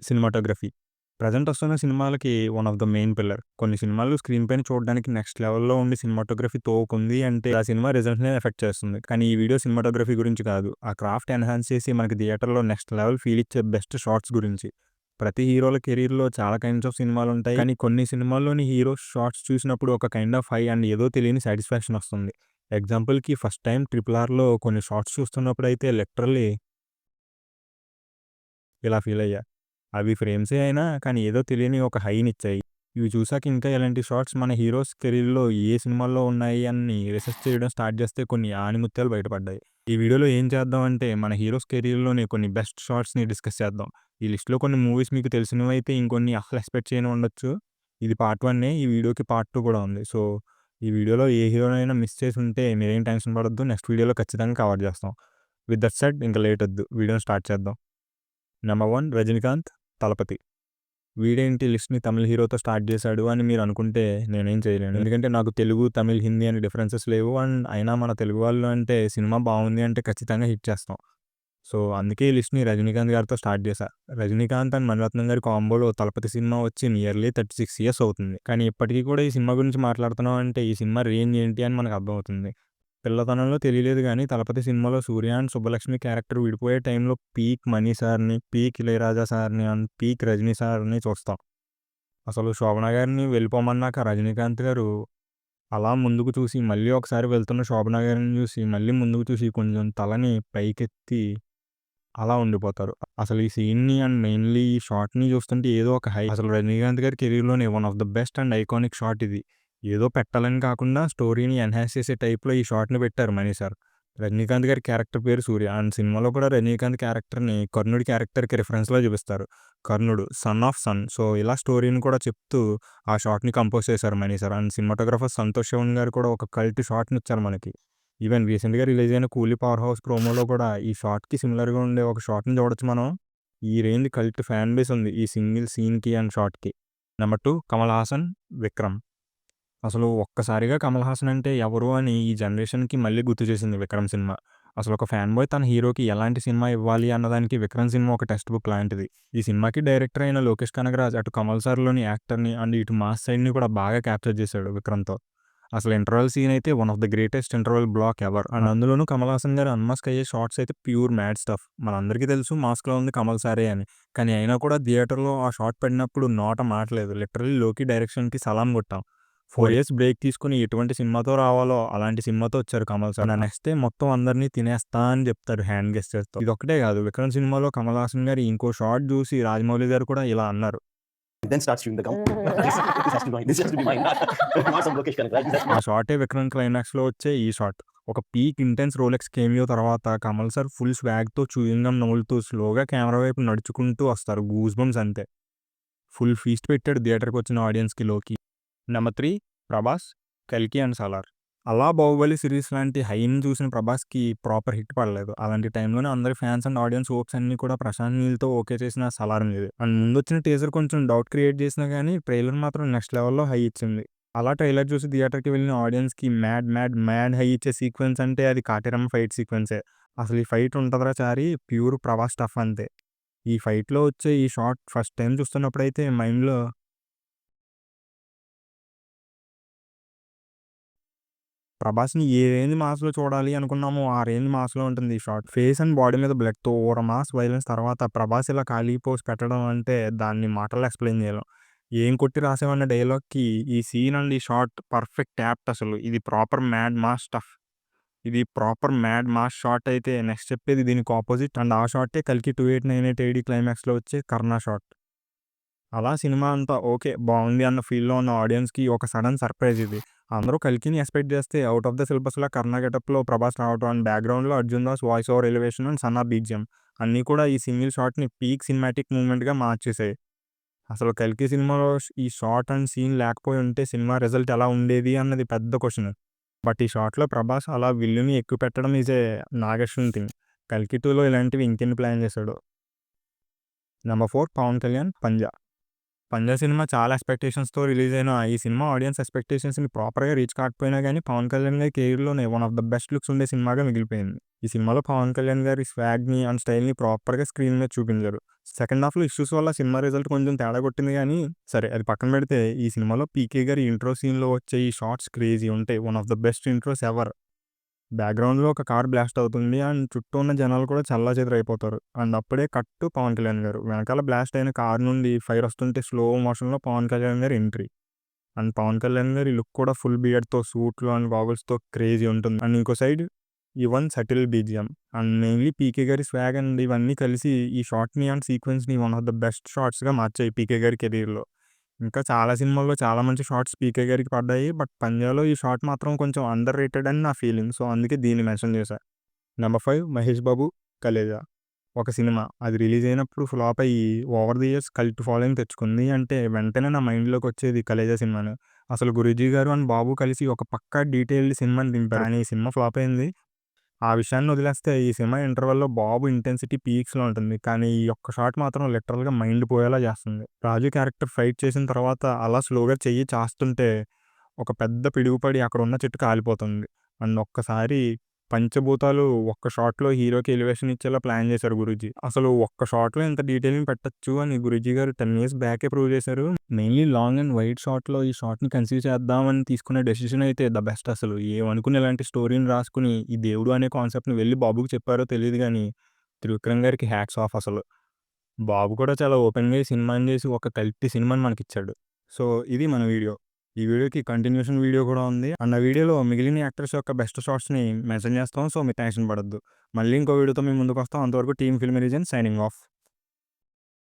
Cinematography. Present వస్తున్న సినిమాలకి one of the main pillar. కొన్ని సినిమాలు స్క్రీన్ పైన చూడడానికి నెక్స్ట్ లెవెల్‌లో ఉండి సినిమాటోగ్రఫీ తోకుంది అంటే ఆ సినిమా రిజల్ట్స్‌నే ఎఫెక్ట్ చేస్తుంది. కానీ ఈ వీడియో సినిమాటోగ్రఫీ గురించి కాదు. ఆ క్రాఫ్ట్ ఎన్హాన్స్ చేసి మనకి థియేటర్‌లో నెక్స్ట్ లెవెల్ ఫీల్ ఇచ్చే బెస్ట్ షాట్స్ గురించి. ప్రతి హీరోల కెరీర్‌లో చాలా కైండ్స్ ఆఫ్ సినిమాలుంటాయి. కానీ కొన్ని సినిమాల్లోని హీరో షాట్స్ చూసినప్పుడు ఒక కైండ్ ఆఫ్ హై అండ్ ఏదో తెలియని సాటిస్ఫాక్షన్ వస్తుంది. ఎగ్జాంపుల్‌కి ఫస్ట్ టైమ్ 'ట్రిపుల్ ఆర్'లో కొన్ని షాట్స్ చూస్తున్నప్పుడైతే లిటరల్లీ ఇలా ఫీలయ్యా. అవి ఫ్రేమ్సే అయినా కానీ ఏదో తెలియని ఒక హైనిచ్చాయి. ఇవి చూసాక ఇంకా ఇలాంటి షాట్స్ మన హీరోస్ కెరీర్‌లో ఏ సినిమాల్లో ఉన్నాయి అని రిసర్చ్ చేయడం స్టార్ట్ చేస్తే కొన్ని ఆణిముత్యాలు బయటపడ్డాయి. ఈ వీడియోలో ఏం చేద్దాం అంటే మన హీరోస్ కెరీర్‌లోని కొన్ని బెస్ట్ షాట్స్‌ని డిస్కస్ చేద్దాం. ఈ లిస్ట్‌లో కొన్ని మూవీస్ మీకు తెలిసినవైతే ఇంకొన్ని అసలు ఎక్స్‌పెక్ట్ చేయని ఉండొచ్చు. ఇది పార్ట్ 1 ఈ వీడియోకి పార్ట్ 2 కూడా ఉంది. సో, ఈ వీడియోలో ఏ హీరోనైనా మిస్ చేసి ఉంటే మీరేం టెన్షన్ పడొద్దు. నెక్స్ట్ వీడియోలో ఖచ్చితంగా కవర్ చేస్తాం. విత్ దట్ సెడ్ ఇంక లేట్ వద్దు. వీడియోని స్టార్ట్ చేద్దాం. నంబర్ 1 రజనీకాంత్, 'తలపతి'. వీడేంటి లిస్ట్‌ని తమిళ్ హీరోతో స్టార్ట్ చేశాడు అని మీరు అనుకుంటే నేనేం చేయలేను. ఎందుకంటే నాకు తెలుగు, తమిళ్, హిందీ అని డిఫరెన్సెస్ లేవు. అండ్ అయినా మన తెలుగు వాళ్ళు అంటే సినిమా బావుంది అంటే ఖచ్చితంగా హిట్ చేస్తాం. సో, అందుకే ఈ లిస్ట్‌ని రజనీకాంత్ గారితో స్టార్ట్ చేశా. రజనీకాంత్ అండ్ మణిరత్నం గారి కాంబోలో 'తలపతి' సినిమా వచ్చి నియర్లీ 36 ఇయర్స్ అవుతుంది. కానీ ఇప్పటికి కూడా ఈ సినిమా గురించి మాట్లాడుతున్నాం అంటే ఈ సినిమా రేంజ్ ఏంటి అని మనకు అర్థమవుతుంది. పిల్లతనంలో తెలియలేదు గానీ 'తలపతి' సినిమాలో సూర్య అండ్ సుబ్బలక్ష్మి క్యారెక్టర్ విడిపోయే టైంలో పీక్ మణి సార్‌ని, పీక్ ఇళయరాజా సార్‌ని అండ్ పీక్ రజనీ సార్‌ని చూస్తాం. అసలు శోభన గారిని వెళ్ళిపోమన్నాక రజనీకాంత్ గారు అలా ముందుకు చూసి, మళ్ళీ ఒకసారి వెళ్తున్న శోభన గారిని చూసి, మళ్ళీ ముందుకు చూసి కొంచెం తలని పైకెత్తి అలా ఉండిపోతారు. అసలు ఈ సీన్‌ని అండ్ మెయిన్‌లీ ఈ షాట్‌ని చూస్తుంటే ఏదో ఒక హై. అసలు రజనీకాంత్ గారి కెరీర్‌లోనే one of the best and iconic shot ఇది. ఏదో పెట్టాలని కాకుండా స్టోరీని ఎన్హాన్స్ చేసే టైప్‌లో ఈ షాట్‌ని పెట్టారు మణి సార్. రజనీకాంత్ గారి క్యారెక్టర్ పేరు సూర్య. అండ్ సినిమాలో కూడా రజనీకాంత్ క్యారెక్టర్‌ని కర్ణుడి క్యారెక్టర్‌కి రిఫరెన్స్‌లా చూపిస్తారు. కర్ణుడు సన్ ఆఫ్ సన్. సో, ఇలా స్టోరీని కూడా చెప్తూ ఆ షాట్‌ని కంపోజ్ చేశారు Mani sir. And cinematographer Santosh Sivan గారు కూడా ఒక కల్ట్ షాట్‌ని ఇచ్చారు మనకి. ఈవెన్ రీసెంట్‌గా రిలీజ్ అయిన 'కూలీ పవర్ హౌస్' ప్రోమోలో కూడా ఈ షాట్‌కి సిమిలర్‌గా ఉండే ఒక షాట్‌ని చూడొచ్చు మనం. ఈ రేంజ్ కల్ట్ ఫ్యాన్ బేస్ ఉంది ఈ సింగిల్ సీన్‌కి అండ్ షాట్‌కి. నంబర్ 2 కమల్ హాసన్, 'విక్రమ్'. అసలు ఒక్కసారిగా కమల్ హాసన్ అంటే ఎవరు అని ఈ జనరేషన్‌కి మళ్ళీ గుర్తు చేసింది 'విక్రమ్' సినిమా. అసలు ఒక ఫ్యాన్ బాయ్ తన హీరోకి ఎలాంటి సినిమా ఇవ్వాలి అన్నదానికి 'విక్రమ్' సినిమా ఒక టెక్స్ట్ బుక్ లాంటిది. ఈ సినిమాకి డైరెక్టర్ అయిన లోకేష్ కనగరాజ్ అటు కమల్ సార్‌లోని యాక్టర్‌ని అండ్ ఇటు మాస్ సైడ్‌ని కూడా బాగా క్యాప్చర్ చేశాడు 'విక్రమ్‌తో'. అసలు ఇంటర్వెల్ సీన్ అయితే one of the greatest interval block ever. And అందులోనూ కమల్ హాసన్ గారు అన్మాస్క్ అయ్యే షాట్స్ అయితే ప్యూర్ మ్యాడ్ స్టఫ్. మనందరికీ తెలుసు మాస్క్‌లో ఉంది కమల్ సారే అని. కానీ అయినా కూడా థియేటర్‌లో ఆ షాట్ పడినప్పుడు నోట మాట లేదు. లిటరల్లీ లోకి డైరెక్షన్‌కి సలాం కొట్టాం. 4 ఇయర్స్ బ్రేక్ తీసుకొని ఎటువంటి సినిమాతో రావాలో అలాంటి సినిమాతో వచ్చారు కమల్ సార్. నెక్స్ట్ డే మొత్తం అందరిని తినేస్తా అని చెప్తారు హ్యాండ్ గెస్చర్స్‌తో. ఇదొక్కటే కాదు 'విక్రమ్' సినిమాలో కమల్ హాసన్ గారు ఇంకో షాట్ చూసి రాజమౌళి గారు కూడా ఇలా అన్నారు. Then starts chewing the gum. This has to be mine. This has to be mine. Not some Lokesh Kanagaraj. This has to be ఆ షాటే 'విక్రమ్' క్లైమాక్స్‌లో వచ్చే ఈ షాట్. ఒక పీక్ ఇంటెన్స్ రోలెక్స్ కేమియో తర్వాత కమల్ సార్ ఫుల్ స్వాగ్‌తో చూయింగ్ గమ్ నములుతూ స్లోగా camera వైపు నడుచుకుంటూ వస్తారు. గూస్ బంప్స్ అంతే. ఫుల్ ఫీస్ట్ పెట్టాడు థియేటర్‌కొచ్చిన ఆడియన్స్‌కి లోకి. నంబర్ 3 ప్రభాస్, 'కల్కి' అండ్ 'సలార్'. అలా 'బాహుబలి' సిరీస్ లాంటి హైని చూసిన ప్రభాస్‌కి ప్రాపర్ హిట్ పడలేదు. అలాంటి టైంలోనే అందరి ఫ్యాన్స్ అండ్ ఆడియన్స్ హోప్స్ అన్నీ కూడా ప్రశాంత్ నీల్‌తో ఓకే చేసిన 'సలార్' మీదే. అండ్ ముందొచ్చిన టీజర్ కొంచెం డౌట్ క్రియేట్ చేసినా గానీ ట్రైలర్ మాత్రం నెక్స్ట్ లెవెల్‌లో హై ఇచ్చింది. అలా ట్రైలర్ చూసి థియేటర్‌కి వెళ్ళిన ఆడియన్స్‌కి మ్యాడ్ మ్యాడ్ మ్యాడ్ హై ఇచ్చే సీక్వెన్స్ అంటే అది కాటేరమ్మ ఫైట్ సీక్వెన్సే. అసలు ఈ ఫైట్ ఉంటదిరా చారీ ప్యూర్ ప్రభాస్ స్టఫ్ అంతే. ఈ ఫైట్‌లో వచ్చే ఈ షాట్ ఫస్ట్ టైమ్ చూస్తున్నప్పుడైతే మైండ్‌లో ప్రభాస్‌ని ఏ రేంజ్ మాస్‌లో చూడాలి అనుకున్నామో ఆ రేంజ్ మాస్‌లో ఉంటుంది ఈ షాట్. ఫేస్ అండ్ బాడీ మీద బ్లడ్‌తో ఓర మాస్ వైలెన్స్ తర్వాత ప్రభాస్ ఇలా ఖాళీ పోజ్ పెట్టడం అంటే దాన్ని మాటల్లో ఎక్స్‌ప్లెయిన్ చేయలేం. ఏం కొట్టి రాసావన్న డైలాగ్‌కి ఈ సీన్ అండ్ ఈ షాట్ పర్ఫెక్ట్ యాప్ట్ అసలు. ఇది ప్రాపర్ మ్యాడ్ మాస్ స్టఫ్. ఇది ప్రాపర్ మ్యాడ్ మాస్ షాట్ అయితే నెక్స్ట్ చెప్పేది దీనికి అపోజిట్ అండ్ ఆ షాటే 'కల్కి 2898 ఏడీ' క్లైమాక్స్‌లో వచ్చే కర్ణ షాట్. అలా సినిమా అంతా ఓకే. బావుంది అన్న ఫీల్‌లో ఉన్న ఆడియన్స్‌కి ఒక సడెన్ సర్ప్రైజ్ ఇది. అందరూ 'కల్కిని' ఎక్స్‌పెక్ట్ చేస్తే ఔట్ ఆఫ్ ద సిలబస్‌లా 'కర్ణ' గెటప్‌లో ప్రభాస్ రావటం అండ్ బ్యాక్‌గ్రౌండ్‌లో 'Arjun Das' voice over elevation and 'Sanna' BGM అన్నీ కూడా ఈ సింగిల్ షాట్‌ని పీక్ సినిమాటిక్ మూవ్‌మెంట్‌గా మార్చేసాయి. అసలు 'కల్కి' సినిమాలో ఈ షాట్ అండ్ సీన్ లేకపోయి ఉంటే సినిమా రిజల్ట్ ఎలా ఉండేది అన్నది పెద్ద క్వెషన్. బట్ ఈ షాట్‌లో ప్రభాస్ అలా విల్లుని ఎక్కుపెట్టడం ఈజ్ ఏ నాగేశ్వరన్ థింగ్. 'కల్కి 2లో ఇలాంటివి ఇంకెన్ని ప్లాన్ చేశాడో. నంబర్ 4 పవన్ కళ్యాణ్ 'పంజా'. 'పంజా' సినిమా చాలా ఎక్స్‌పెక్టేషన్స్‌తో రిలీజ్ అయిన ఈ సినిమా ఆడియన్స్ ఎక్స్‌పెక్టేషన్స్‌ని ప్రాపర్‌గా రీచ్ కాకపోయినా గానీ, పవన్ కళ్యాణ్ గారి కెరీర్‌లోనే one of the best looks ఉండే సినిమాగా మిగిలిపోయింది. ఈ సినిమాలో పవన్ కళ్యాణ్ గారి స్వాగ్‌ని అండ్ స్టైల్‌ని ప్రాపర్‌గా స్క్రీన్ మీద చూపించారు. సెకండ్ హాఫ్‌లో ఇష్యూస్ వల్ల సినిమా రిజల్ట్ కొంచెం తేడా కొట్టింది గానీ, సరే అది పక్కన పెడితే ఈ సినిమాలో 'పీకే' గారి ఇంట్రో సీన్‌లో వచ్చే ఈ షాట్స్ క్రేజీ ఉంటాయి. One of the best intros ever. బ్యాక్‌గ్రౌండ్‌లో ఒక కార్ బ్లాస్ట్ అవుతుంది. అండ్ చుట్టూ ఉన్న జనాలు కూడా చెల్లాచెదురైపోతారు. అండ్ అప్పుడే కట్ పవన్ కళ్యాణ్ గారు. వెనకాల బ్లాస్ట్ అయిన కార్ నుండి ఫైర్ వస్తుంటే స్లో మోషన్‌లో పవన్ కళ్యాణ్ గారి ఎంట్రీ. అండ్ పవన్ కళ్యాణ్ గారి లుక్ కూడా ఫుల్ బియర్డ్‌తో, సూట్‌లో అండ్ గాగుల్స్‌తో క్రేజీ ఉంటుంది. అండ్ ఇంకో side even subtle BGM and mainly PK గారి స్వాగ్ అండ్ ఇవన్నీ కలిసి ఈ షాట్‌ని అండ్ సీక్వెన్స్‌ని వన్ ఆఫ్ ద బెస్ట్ షాట్స్‌గా మార్చాయి పీకే గారి కెరీర్‌లో. ఇంకా చాలా సినిమాల్లో చాలా మంచి షాట్స్ పీకే గారికి పడ్డాయి. బట్ 'పంజా'లో ఈ షాట్ మాత్రం కొంచెం అండర్ రేటెడ్ అని నా ఫీలింగ్. సో, అందుకే దీన్ని మెన్షన్ చేశా. నంబర్ 5 మహేష్ బాబు 'కలేజా'. ఒక సినిమా అది రిలీజ్ అయినప్పుడు ఫ్లాప్ అయ్యి over the years cult following తెచ్చుకుంది. అంటే వెంటనే నా మైండ్‌లోకి వచ్చేది 'కలేజా' సినిమానే. అసలు 'గురూజీ' గారు అండ్ బాబు కలిసి ఒక పక్కా డీటెయిల్డ్ సినిమాని దింపారు. కానీ ఈ సినిమా ఫ్లాప్ అయింది. ఆ విషయాన్ని వదిలేస్తే ఈ సినిమా ఇంటర్వెల్‌లో బాబు ఇంటెన్సిటీ పీక్స్‌లో ఉంటుంది. కానీ ఈ ఒక్క షాట్ మాత్రం లిటరల్‌గా మైండ్ పోయేలా చేస్తుంది. రాజు క్యారెక్టర్ ఫైట్ చేసిన తర్వాత అలా స్లోగా చెయ్యి చాస్తుంటే ఒక పెద్ద పిడుగుపడి అక్కడున్న చెట్టు కాలిపోతుంది. అండ్ ఒక్కసారి పంచభూతాలు ఒక్క షాట్‌లో హీరోకి ఎలివేషన్ ఇచ్చేలా ప్లాన్ చేశారు గురూజీ. అసలు ఒక్క షాట్‌లో ఇంత డీటెయిలింగ్ పెట్టొచ్చు అని గురూజీ గారు 10 ఇయర్స్ బ్యాకే ప్రూవ్ చేశారు. మెయిన్‌లీ లాంగ్ అండ్ వైడ్ షాట్‌లో ఈ షాట్‌ని కన్సీవ్ చేద్దామని తీసుకునే డెసిషన్ అయితే ద బెస్ట్ అసలు. ఏమనుకుని ఇలాంటి స్టోరీని రాసుకొని ఈ దేవుడు అనే కాన్సెప్ట్‌ని వెళ్లి బాబుకి చెప్పారో తెలీదు గానీ, త్రివిక్రమ్ గారికి హ్యాట్స్ ఆఫ్ అసలు. బాబు కూడా చాలా ఓపెన్‌గా ఈ సినిమాని చేసి ఒక కల్ట్ సినిమాని మనకిచ్చాడు. సో, ఇది మన వీడియో. ఈ వీడియోకి కంటిన్యూషన్ వీడియో కూడా ఉంది. అండ్ ఆ వీడియోలో మిగిలిన యాక్టర్స్ యొక్క బెస్ట్ షాట్స్‌ని మెన్షన్ చేస్తాం. సో, మీరు టెన్షన్ పడొద్దు. మళ్ళీ ఇంకో వీడియోతో మీ ముందుకొస్తాం. అంతవరకు team film reason signing off.